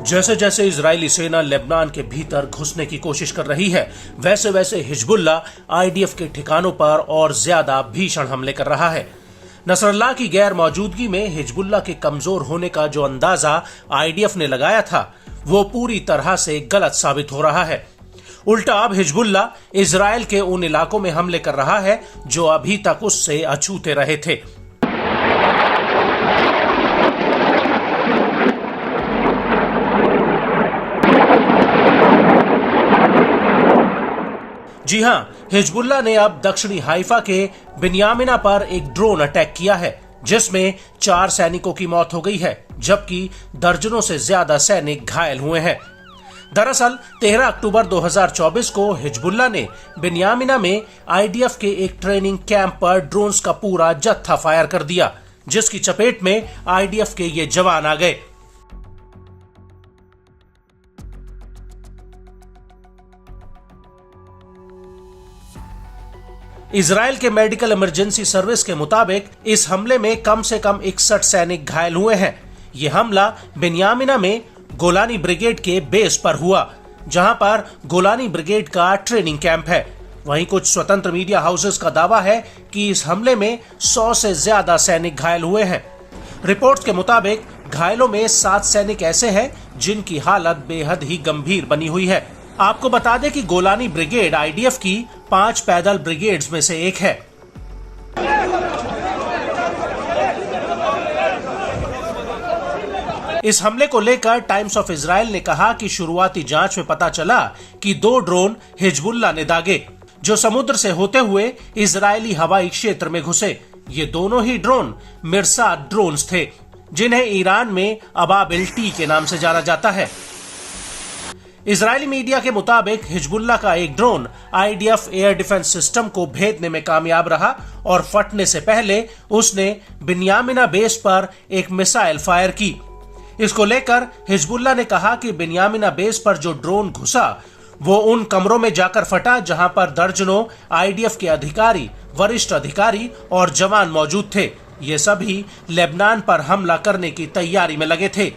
जैसे जैसे इजरायली सेना लेबनान के भीतर घुसने की कोशिश कर रही है, वैसे वैसे हिजबुल्ला आईडीएफ के ठिकानों पर और ज्यादा भीषण हमले कर रहा है। नसरल्लाह की गैर मौजूदगी में हिजबुल्ला के कमजोर होने का जो अंदाजा आईडीएफ ने लगाया था, वो पूरी तरह से गलत साबित हो रहा है। उल्टा अब हिजबुल्ला इजरायल के उन इलाकों में हमले कर रहा है जो अभी तक उससे अछूते रहे थे। जी हां, हिजबुल्ला ने अब दक्षिणी हाइफा के बिन्यामिना पर एक ड्रोन अटैक किया है, जिसमें 4 सैनिकों की मौत हो गई है, जबकि दर्जनों से ज्यादा सैनिक घायल हुए हैं। दरअसल 13 अक्टूबर 2024 को हिजबुल्ला ने बिन्यामिना में आईडीएफ के एक ट्रेनिंग कैंप पर ड्रोन्स का पूरा जत्था फायर कर दिया, जिसकी चपेट में आईडीएफ के ये जवान आ गए। इजराइल के मेडिकल इमरजेंसी सर्विस के मुताबिक इस हमले में कम से कम 61 सैनिक घायल हुए हैं। यह हमला बिन्यामिना में गोलानी ब्रिगेड के बेस पर हुआ, जहां पर गोलानी ब्रिगेड का ट्रेनिंग कैंप है। वहीं कुछ स्वतंत्र मीडिया हाउसेस का दावा है कि इस हमले में 100 से ज्यादा सैनिक घायल हुए हैं। रिपोर्ट्स के मुताबिक घायलों में 7 सैनिक ऐसे हैं जिनकी हालत बेहद ही गंभीर बनी हुई है। आपको बता दें कि गोलानी ब्रिगेड आईडीएफ की 5 पैदल ब्रिगेड्स में से एक है। इस हमले को लेकर टाइम्स ऑफ इजराइल ने कहा कि शुरुआती जांच में पता चला कि 2 ड्रोन हिजबुल्ला ने दागे, जो समुद्र से होते हुए इजरायली हवाई क्षेत्र में घुसे। ये दोनों ही ड्रोन मिरसाद ड्रोन्स थे, जिन्हें ईरान में अबाबिल टी के नाम से जाना जाता है। इजरायली मीडिया के मुताबिक हिजबुल्ला का एक drone IDF air defence system को भेदने में कामयाब रहा और फटने से पहले उसने बिन्यामिना बेस पर एक मिसाइल फायर की। इसको लेकर हिजबुल्ला ने कहा कि बिन्यामिना बेस पर जो ड्रोन घुसा वो उन कमरों में जाकर फटा जहां पर दर्जनों आईडीएफ के अधिकारी, वरिष्ठ अधिकारी और जवान मौजूद थे। ये सभी लेबनान पर हमला करने की तैयारी में लगे थे।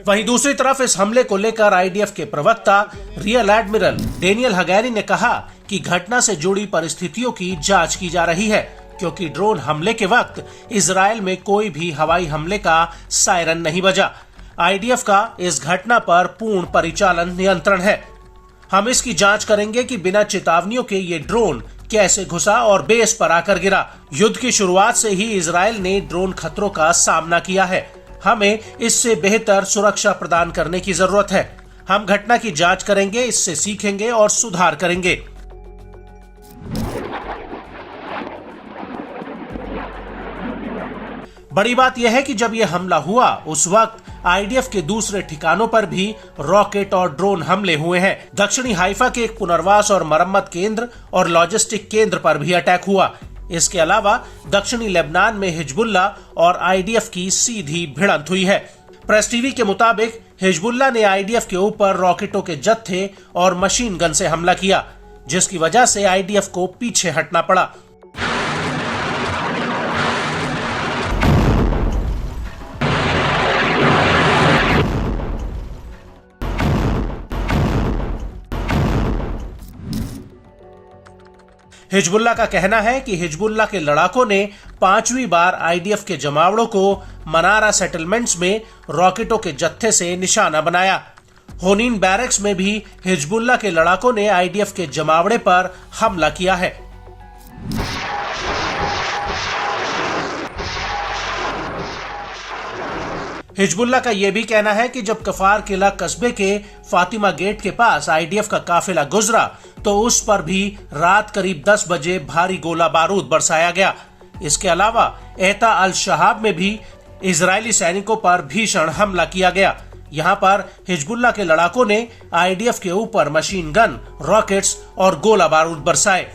वहीं दूसरी तरफ इस हमले को लेकर आईडीएफ के प्रवक्ता रियल एडमिरल डेनियल हगैरी ने कहा कि घटना से जुड़ी परिस्थितियों की जांच की जा रही है, क्योंकि ड्रोन हमले के वक्त इजरायल में कोई भी हवाई हमले का सायरन नहीं बजा। आईडीएफ का इस घटना पर पूर्ण परिचालन नियंत्रण है। हम इसकी जांच करेंगे कि बिना चेतावनियों के ये ड्रोन कैसे घुसा और बेस पर आकर गिरा। युद्ध की शुरुआत से ही इजरायल ने ड्रोन खतरों का सामना किया है। हमें इससे बेहतर सुरक्षा प्रदान करने की जरूरत है। हम घटना की जांच करेंगे, इससे सीखेंगे और सुधार करेंगे। बड़ी बात यह है कि जब यह हमला हुआ उस वक्त आईडीएफ के दूसरे ठिकानों पर भी रॉकेट और ड्रोन हमले हुए हैं। दक्षिणी हाइफा के एक पुनर्वास और मरम्मत केंद्र और लॉजिस्टिक केंद्र पर भी अटैक हुआ। इसके अलावा दक्षिणी लेबनान में हिजबुल्ला और आईडीएफ की सीधी भिड़ंत हुई है। प्रेस टीवी के मुताबिक हिजबुल्ला ने आईडीएफ के ऊपर रॉकेटों के जत्थे और मशीन गन से हमला किया, जिसकी वजह से आईडीएफ को पीछे हटना पड़ा। हिजबुल्ला का कहना है कि हिजबुल्ला के लड़ाकों ने 5वीं बार आईडीएफ के जमावड़ों को मनारा सेटलमेंट्स में रॉकेटों के जत्थे से निशाना बनाया। होनीन बैरक्स में भी हिजबुल्ला के लड़ाकों ने आईडीएफ के जमावड़े पर हमला किया है। हिजबुल्ला का यह भी कहना है कि जब कफार किला कस्बे के फातिमा गेट के पास आईडीएफ का काफिला गुजरा तो उस पर भी रात करीब 10 बजे भारी गोला बारूद बरसाया गया। इसके अलावा एता अल शहाब में भी इजरायली सैनिकों पर भीषण हमला किया गया। यहां पर हिजबुल्ला के लड़ाकों ने आईडीएफ के ऊपर मशीन गन, रॉकेट्स और गोला बारूद बरसाए।